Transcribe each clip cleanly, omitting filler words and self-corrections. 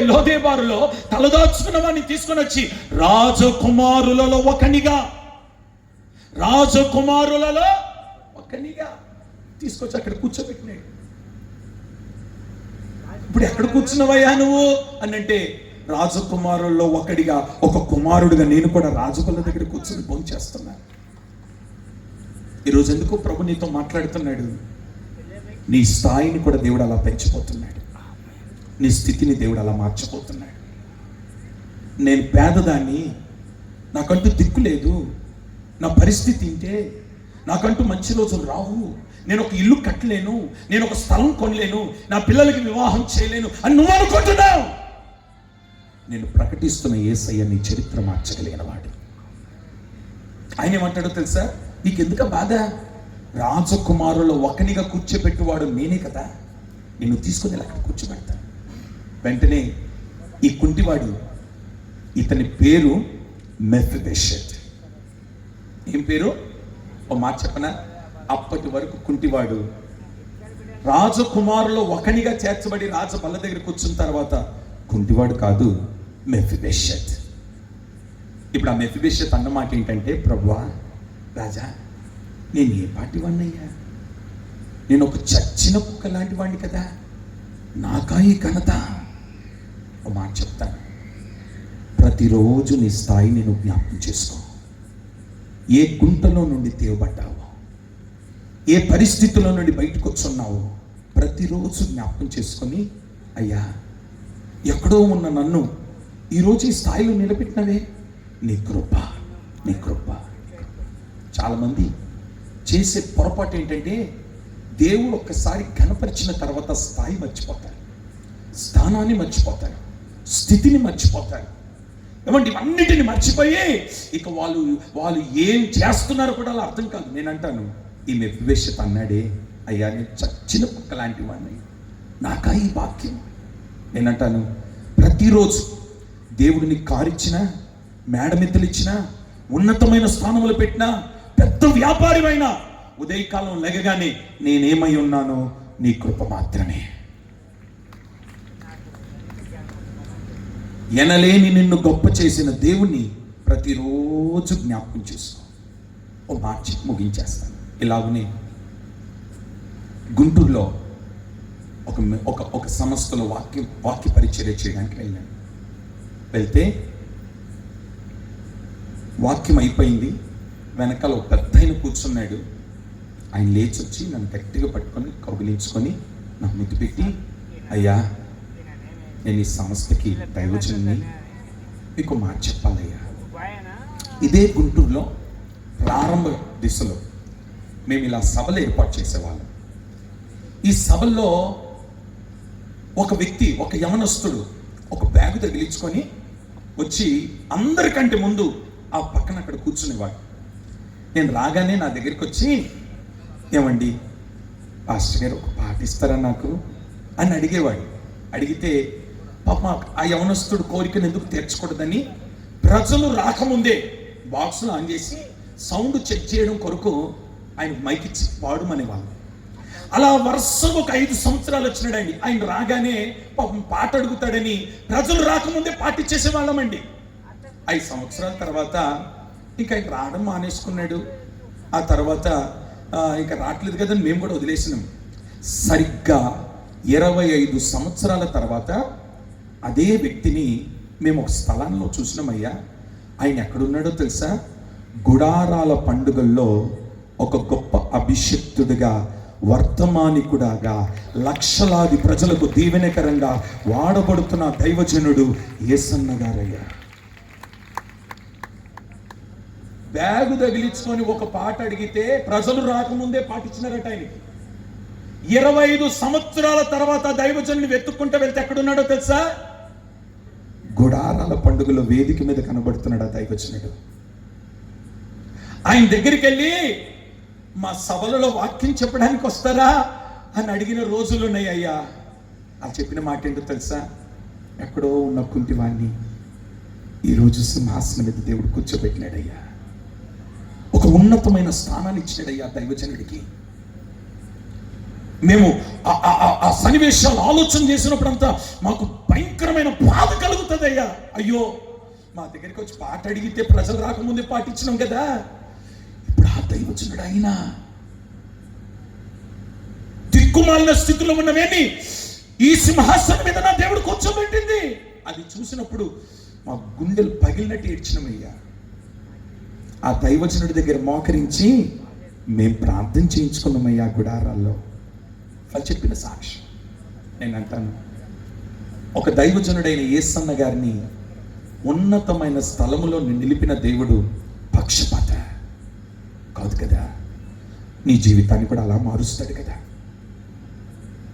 లోదేబారులో తలదాచుకున్న వాడిని తీసుకొని వచ్చి రాజకుమారులలో ఒకనిగా తీసుకొచ్చి అక్కడ కూర్చోబెట్టినాడు. ఇప్పుడు ఎక్కడ కూర్చున్నావయ్యా నువ్వు అని అంటే, రాజకుమారుల్లో ఒకడిగా, ఒక కుమారుడిగా నేను కూడా రాజుకుల దగ్గర కూర్చొని భోజనం చేస్తున్నాను. ఈరోజు ఎందుకు ప్రభు నీతో మాట్లాడుతున్నాడు? నీ స్థాయిని కూడా దేవుడు అలా పెంచిపోతున్నాడు. నీ స్థితిని దేవుడు అలా మార్చిపోతున్నాడు. నేను పేదదాన్ని, నాకంటూ దిక్కు లేదు, నా పరిస్థితి ఇంటే, నాకంటూ మంచి రోజులు రావు, నేను ఒక ఇల్లు కట్టలేను, నేను ఒక స్థలం కొనలేను, నా పిల్లలకి వివాహం చేయలేను అని నువ్వు అనుకుంటున్నావు. నేను ప్రకటిస్తున్న యేసయ్య నీ చరిత్ర మార్చగలిగిన వాడు. ఆయన ఏమంటాడో తెలుసా? నీకెందుక బాధ? రాజకుమారులో ఒకనిగా కూర్చోబెట్టువాడు నేనే కదా, నిన్ను తీసుకుని అక్కడ కూర్చోబెడతాను. వెంటనే ఈ కుంటివాడు, ఇతని పేరు మెఫీబోషెత్. ఏం పేరు? ఓ మాట చెప్పనా? అప్పటి వరకు కుంటివాడు రాజకుమారులో ఒకనిగా చేర్చబడి రాజ బల్ల దగ్గర కూర్చున్న తర్వాత కుంటివాడు కాదు, మెఫీబోషెత్. ఇప్పుడు ఆ మెఫీబోషెత్ అన్నమాట ఏంటంటే, ప్రభువా, రాజా, నేను ఏ పాటి వాడినయ్యా? నేను ఒక చచ్చిన కుక్క లాంటి వాడిని కదా, నాకా ఈ ఘనత? ఒక మాట చెప్తాను, ప్రతిరోజు నీ స్థాయిని నువ్వు జ్ఞాపకం చేసుకో. ఏ గుంటలో నుండి తేవబడ్డావో, ఏ పరిస్థితుల్లో నుండి బయటకు వచ్చున్నావో ప్రతిరోజు జ్ఞాపకం చేసుకొని, అయ్యా, ఎక్కడో ఉన్న నన్ను ఈరోజు ఈ స్థాయిలో నిలబెట్టినవే నీ కృప, నీ కృప. చాలామంది చేసే పొరపాటు ఏంటంటే, దేవుడు ఒక్కసారి ఘనపరిచిన తర్వాత స్థాయి మర్చిపోతారు, స్థానాన్ని మర్చిపోతారు, స్థితిని మర్చిపోతారు. ఏమంటే ఇవన్నిటిని మర్చిపోయి ఇక వాళ్ళు ఏం చేస్తున్నారో కూడా అలా అర్థం కాదు. నేను అంటాను, ఈ మెఫీబోషెత్ అన్నాడే, అయ్యా, నేను చచ్చిన కుక్క లాంటి వాడిని, నాకా ఈ వాక్యం? నేనంటాను, ప్రతిరోజు దేవుడిని కారిచ్చినా, మేడమెత్తలు ఇచ్చినా, ఉన్నతమైన స్థానంలో పెట్టినా, పెద్ద వ్యాపారమైనా, ఉదయకాలం లెగగానే నేనేమై ఉన్నానో నీ కృప మాత్రమే. ఎనలేని నిన్ను గొప్ప చేసిన దేవుణ్ణి ప్రతిరోజు జ్ఞాపకం చేసుకో. ఓ మార్చి ముగించేస్తాను. ఇలాగనే గుంటూరులో ఒక సంస్థలో వాక్య పరిచర్య చేయడానికి వెళ్ళాను. వెళ్తే వాక్యం అయిపోయింది, వెనకాల ఒక పెద్ద ఆయన కూర్చున్నాడు. ఆయన లేచి వచ్చి నన్ను గట్టిగా పట్టుకొని కౌగిలించుకొని నాకు ముద్దు పెట్టి, అయ్యా, నేను ఈ సంస్థకి దైవజనుని, మీకు మాట చెప్పాలయ్యా. ఇదే గుంటూరులో ప్రారంభ దిశలో మేము ఇలా సభలు ఏర్పాటు చేసేవాళ్ళం. ఈ సభల్లో ఒక వ్యక్తి, ఒక యవనస్తుడు ఒక బ్యాగు తగిలించుకొని వచ్చి అందరికంటే ముందు ఆ పక్కన అక్కడ కూర్చునేవాడు. నేను రాగానే నా దగ్గరికి వచ్చి, ఏమండి పాస్టర్ గారు ఒక పాట ఇస్తారా నాకు అని అడిగేవాడు. అడిగితే పాప ఆ యవనస్తుడు కోరికను ఎందుకు తీర్చకూడదని ప్రజలు రాకముందే బాక్స్లో ఆన్ చేసి సౌండ్ చెక్ చేయడం కొరకు ఆయన మైక్ ఇచ్చి పాడుమనేవాళ్ళు. అలా వరుసగా ఒక 5 సంవత్సరాలు వచ్చినాడండి. ఆయన రాగానే పాపం పాట అడుగుతాడని ప్రజలు రాకముందే పాట ఇచ్చేసేవాళ్ళమండి. 5 సంవత్సరాల తర్వాత ఇంకా ఆయన రావడం మానేసుకున్నాడు. ఆ తర్వాత ఇంకా రావట్లేదు కదని మేము కూడా వదిలేసినాం. సరిగ్గా 25 సంవత్సరాల తర్వాత అదే వ్యక్తిని మేము ఒక స్థలంలో చూసినామయ్యా. ఆయన ఎక్కడున్నాడో తెలుసా? గుడారాల పండుగల్లో ఒక గొప్ప అభిషిక్తుడిగా, వర్తమానికుడాగా, లక్షలాది ప్రజలకు దీవెనకరంగా వాడబడుతున్న దైవజనుడు యేసన్న గారయ్యా. బ్యాగు తగిలించుకొని ఒక పాట అడిగితే ప్రజలు రాకముందే పాటించినారట ఆయనకి. 25 సంవత్సరాల తర్వాత దైవజనుని వెతుక్కుంటూ వెళ్తే ఎక్కడున్నాడో తెలుసా? గుడారాల పండుగలో వేదిక మీద కనబడుతున్నాడు ఆ దైవజనుడు. ఆయన దగ్గరికి వెళ్ళి, మా సభలలో వాక్యం చెప్పడానికి వస్తారా అని అడిగిన రోజులు ఉన్నాయి అయ్యా. ఆ చెప్పిన మాట ఏంటో తెలుసా? ఎక్కడో ఉన్న కుంటివాణ్ణి ఈరోజు సింహాసనం మీద దేవుడు కూర్చోబెట్టినాడయ్యా. ఒక ఉన్నతమైన స్థానాన్ని ఇచ్చినాడయ్యా దైవజనుడికి. మేము ఆ సన్నివేశాలు ఆలోచన చేసినప్పుడంతా మాకు భయంకరమైన వచ్చిందయ్యా. అయ్యో, మా దగ్గరికి వచ్చి పాట అడిగితే ప్రజలు రాకముందే పాట ఇచ్చినాం కదా. ఇప్పుడు ఆ దైవజనుడు ఆయన దిక్కుమాలిన స్థితిలో ఉన్నవేని ఈ సింహాసనం మీద నా దేవుడు కూర్చోబెట్టింది. అది చూసినప్పుడు మా గుండెలు పగిలినట్టు ఏడ్చినమయ్యా. ఆ దైవజనుడి దగ్గర మోకరించి మేం ప్రార్థన చేయించుకున్నామయ్యా గుడారాల్లో. వాళ్ళు చెప్పిన సాక్ష్యం నేను అంటాను, ఒక దైవజనుడైన యేసన్న గారిని ఉన్నతమైన స్థలములో నిలిపిన దేవుడు పక్షపాత కాదు కదా. నీ జీవితాన్ని కూడా అలా మారుస్తాడు కదా.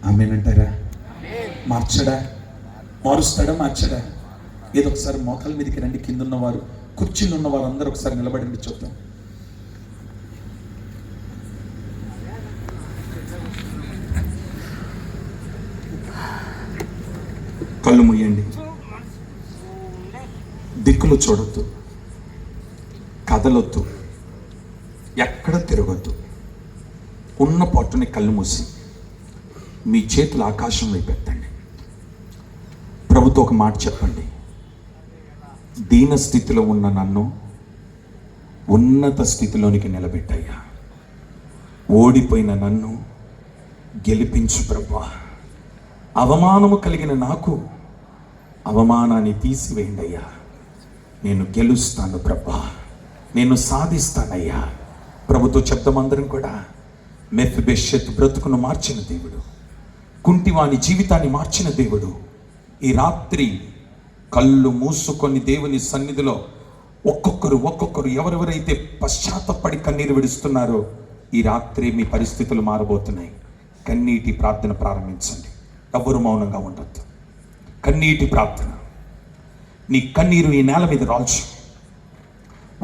ఆమేనంటారా? మార్చడా? మారుస్తాడా? మార్చడా? ఏదో ఒకసారి మోకాల మీదకి రండి. కింద ఉన్నవారు, కుర్చీలు ఉన్నవారు అందరూ ఒకసారి నిలబడండి చూద్దాం. కళ్ళు మూయండి. దిక్కులు చూడొద్దు, కదలొద్దు, ఎక్కడ తిరగొద్దు. ఉన్న పట్టుని కళ్ళు మూసి మీ చేతులు ఆకాశం వైపు ఎత్తండి. ప్రభుతో ఒక మాట చెప్పండి. దీన స్థితిలో ఉన్న నన్ను ఉన్నత స్థితిలోనికి నిలబెట్టయ్యా. ఓడిపోయిన నన్ను గెలిపించు ప్రభువా. అవమానము కలిగిన నాకు అవమానాన్ని తీసివేయండి అయ్యా. నేను గెలుస్తాను ప్రభువా, నేను సాధిస్తానయ్యా. ప్రభుతో చెప్తాం అందరం కూడా. మెఫీబోషెత్ బ్రతుకును మార్చిన దేవుడు, కుంటివాని జీవితాన్ని మార్చిన దేవుడు, ఈ రాత్రి కళ్ళు మూసుకొని దేవుని సన్నిధిలో ఒక్కొక్కరు ఎవరెవరైతే పశ్చాత్తపడి కన్నీరు విడుస్తున్నారో ఈ రాత్రి మీ పరిస్థితులు మారబోతున్నాయి. కన్నీటి ప్రార్థన ప్రారంభించండి. ఎవ్వరు మౌనంగా ఉండొద్దు. కన్నీటి ప్రార్థన. నీ కన్నీరు ఈ నేల మీద రాల్చు.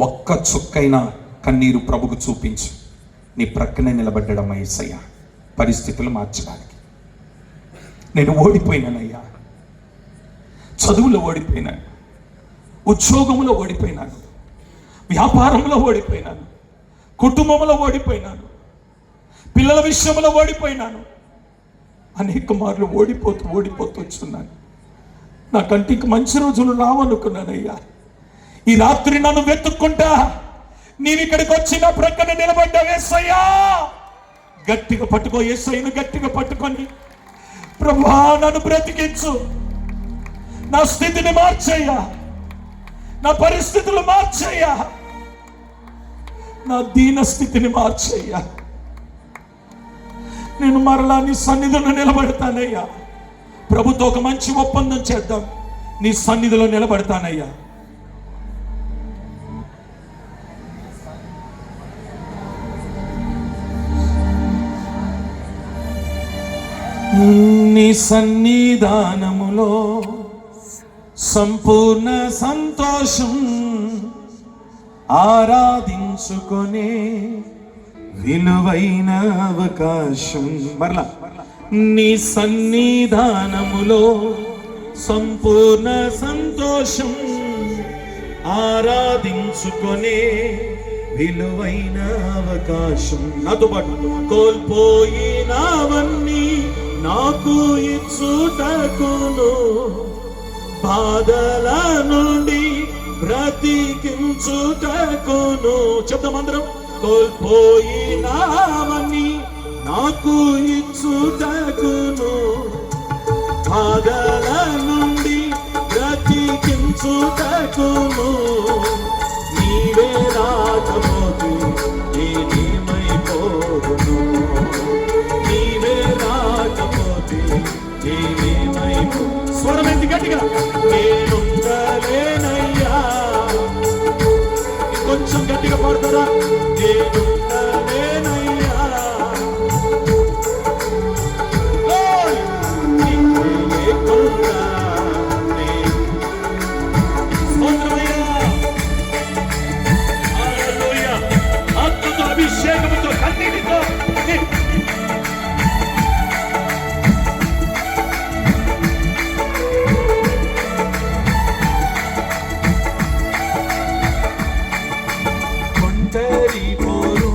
ఒక్క చుక్కైనా కన్నీరు ప్రభుకు చూపించు. నీ ప్రక్కనే నిలబడ్డడం యేసయ్య పరిస్థితులు మార్చడానికి. నేను ఓడిపోయినానయ్యా. చదువులో ఓడిపోయినాను, ఉద్యోగంలో ఓడిపోయినాను, వ్యాపారంలో ఓడిపోయినాను, కుటుంబంలో ఓడిపోయినాను, పిల్లల విషయంలో ఓడిపోయినాను. అనేక మార్లు ఓడిపోతూ వచ్చున్నాను. నా కంటికి మంచి రోజులు రావనుకున్నానయ్యా. ఈ రాత్రి నన్ను వెతుక్కుంటా నీవు ఇక్కడికి వచ్చి నా ప్రక్కన నిలబడ్డావు యేసయ్యా. గట్టిగా పట్టుకో యేసయ్యను, గట్టిగా పట్టుకొని ప్రభువా నన్ను బ్రతికించు, నా స్థితిని మార్చయ్యా, నా పరిస్థితులు మార్చయ్యా, నా దీన స్థితిని మార్చయ్యా. నేను మరలా నీ సన్నిధిలో నిలబడతానయ్యా. ప్రభుతో ఒక మంచి ఒప్పందం చేద్దాం. నీ సన్నిధిలో నిలబడతానయ్యా. నీ సన్నిధానములో సంపూర్ణ సంతోషం, ఆరాధించుకొనే విలువైన అవకాశం. మరలా నీ సన్నిధానములో సంపూర్ణ సంతోషం, ఆరాధించుకొనే విలువైన అవకాశం. నాతో పాటు కోల్పోయినవన్నీ నాకు ఇచ్చుటకును, బాధల నుండి బ్రతికించుటకును. చెప్తాం అందరం. కోల్పోయినవన్నీ నాకు ఇచ్చుటకును, బాధల నుండి బ్రతికించుటకును. నీవే రాకపోతే నేనేమైపోదును, నీవే రాకపోతే నేనేమైపో. స్వరమెంది గట్టిగా. నేనుండలేనయ్యా. కొంచెం గట్టిగా పాడుతారా? నేనుండలేనయ్యా. అభిషేకముతో కన్నీటితో ఒంటరి పోరు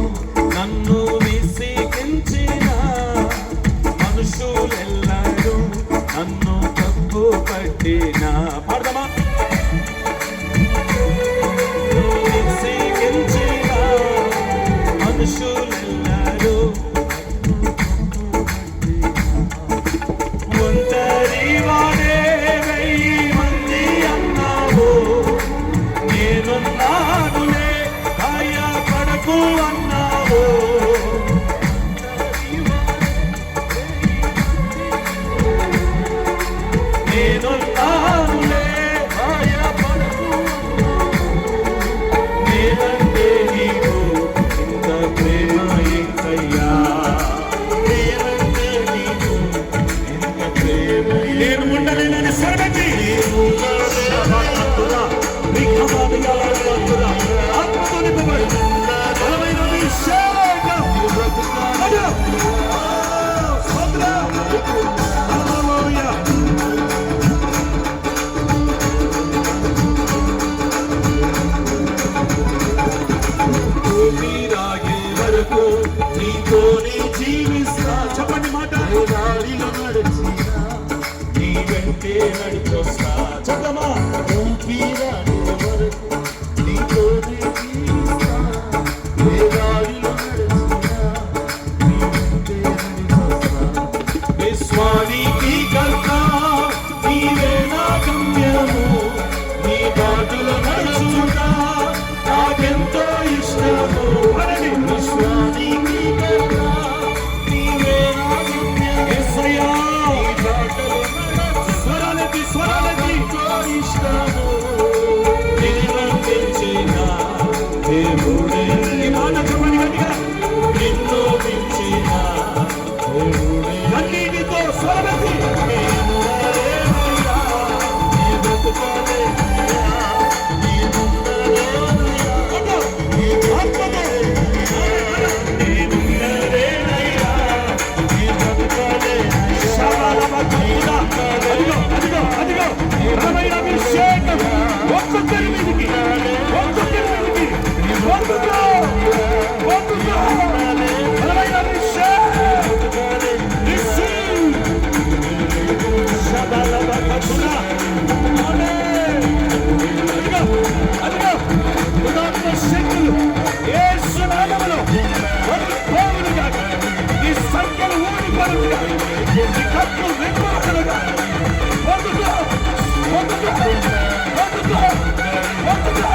నడిచొస్తా. చక్కమా ఊపిరాడే వరకు నీతోనే జీవిస్తా. ఏ దారిలో నడిచినా నీ వెంటే నడిచొస్తా. విశ్వానికి కర్త నీవే నా గమ్యము. నీ బాటలో నడుచుట నాకెంతో ఇష్టము. విశ్వానికి కర్త నీవే నా గమ్యము. యేసయ్యా నీ బాటలో నడుచుట స్వరాలకి ఎంతో ఇష్టము. నిన్నందించిన దేవుడే నీ మాట చెప్పండి గట్టిగా. నిన్ను మించిన దేవుడే అన్నిటితో స్వరమెత్తి నేను లేనయ్యా, నీ బ్రతుకోలేనయ్యా, నీ ముందరేనయ్యా, నీ ఆత్మతో నేను లేనయ్యా, నీ బ్రతుకోలేనయ్యా. శబలమతుడా అదిగో అదిగో అదిగో రామయ్య అభిషేకం ఒక్కొక్కరి మీదకి ఒక్కొక్కరి మీదకి ఒక్కొక్క ఒక్కొక్క రామయ్య అభిషేకం రిసీవ్ శబలమతుడా ఆమేన్. అదిగో అదిగో ఉదాత్మ శక్తులు యేసు నామములో పరిపూర్ణంగా ఈ సంఖ్యలు ఊడిపడుగా ఈ కప్పులు వెంబడుగా పొందుకో పొందుకో పొందుకో పొందుకో.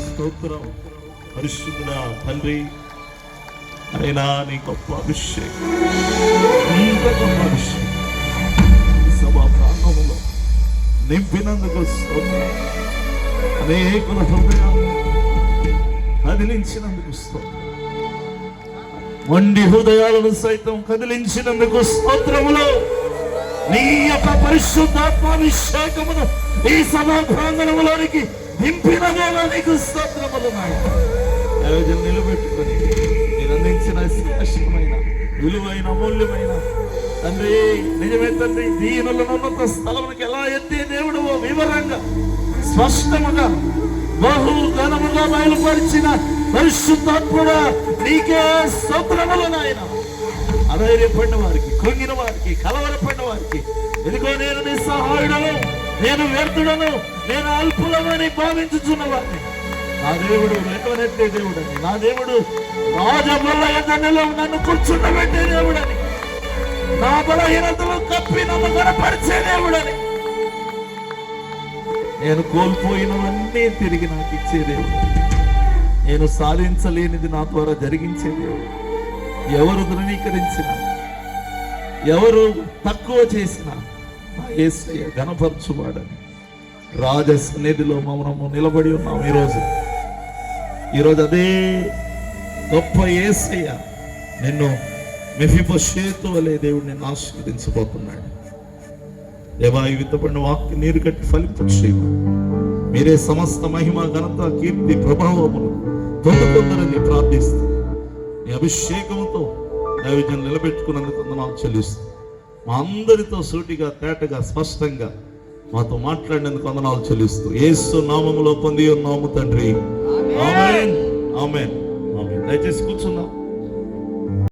స్తోత్రం. పరిశుద్ధుడా తండ్రి, అయినా నీ గొప్ప అభిషేకం, ఇంత గొప్ప అభిషేకం ఈ సభా ప్రాంగణంలో నింపినందుకు స్తోత్రం. అనేకుల హృదయాన్ని కదిలించినందుకు స్తోత్రం. మొండి హృదయాలను సైతం కదిలించినందుకు స్తోత్రములు. నీ యొక్క పరిశుద్ధాత్మాభిషేకమును ఈ సభా ప్రాంగణంలోనికి నింపిన దేవా నీకు స్తోత్రములు. ఆయోజన నిలబెట్టుకొని నేను అందించిన శ్రేష్టమైన విలువైన అమూల్యమైన తండ్రి, నిజమే తండ్రి, దీనులను ఉన్నత స్థలమునికి ఎలా ఎత్తే దేవుడు వివరంగా స్పష్టముగా బహు ఘనముగా బయలుపరిచిన పరిశుద్ధాత్ముడా నీకే స్తోత్రములు నాయన. అధైర్యపడిన వారికి, కృంగిన వారికి, కలవరపడిన వారికి, ఇదిగో నేను నిస్సహాయుడను, నేను వ్యర్థుడను, నేను అల్పులమని భావించుచున్న వారిని నా దేవుడు లేకనెత్తే దేవుడని, నా దేవుడు రాజబల్ల ఎద్దనిలో నన్ను కూర్చుండబెట్టే దేవుడని, నా బలహీనతలు కప్పి నన్ను గణపరిచే దేవుడని, నేను కోల్పోయినవన్నీ తిరిగి నాకు ఇచ్చే దేవుడు, నేను సాధించలేనిది నా ద్వారా జరిగించే దేవుడు. ఎవరు ధృవీకరించిన, ఎవరు తక్కువ చేసిన నా యేసయ్య ఘనపరచువాడని రాజ సన్నిధిలో మౌనము నిలబడి ఉన్నాం. ఈరోజు అదే గొప్ప యేసయ్య నిన్ను మెఫీబోషేతు వలె దేవుడు నిన్ను ఆశీర్వదించబోతున్నాడు. దేవా, ఈ విత్తబడిన వాక్యం నీరు కట్టి ఫలింపచేయమని మీరే సమస్త మహిమ, ఘనత, కీర్తి, ప్రభావములు పొందుకుందరని ప్రార్థిస్తూ నీ అభిషేకంతో దైవజనం నిలబెట్టుకున్నందుకు వందనాలు చెల్లిస్తూ మా అందరితో సూటిగా, తేటగా, స్పష్టంగా మాతో మాట్లాడినందుకు వందనాలు చెల్లిస్తూ యేసు నామములో పొంది ఉన్నాము తండ్రి. ఆమేన్, ఆమేన్, ఆమేన్. దయచేసి కూర్చున్నాం.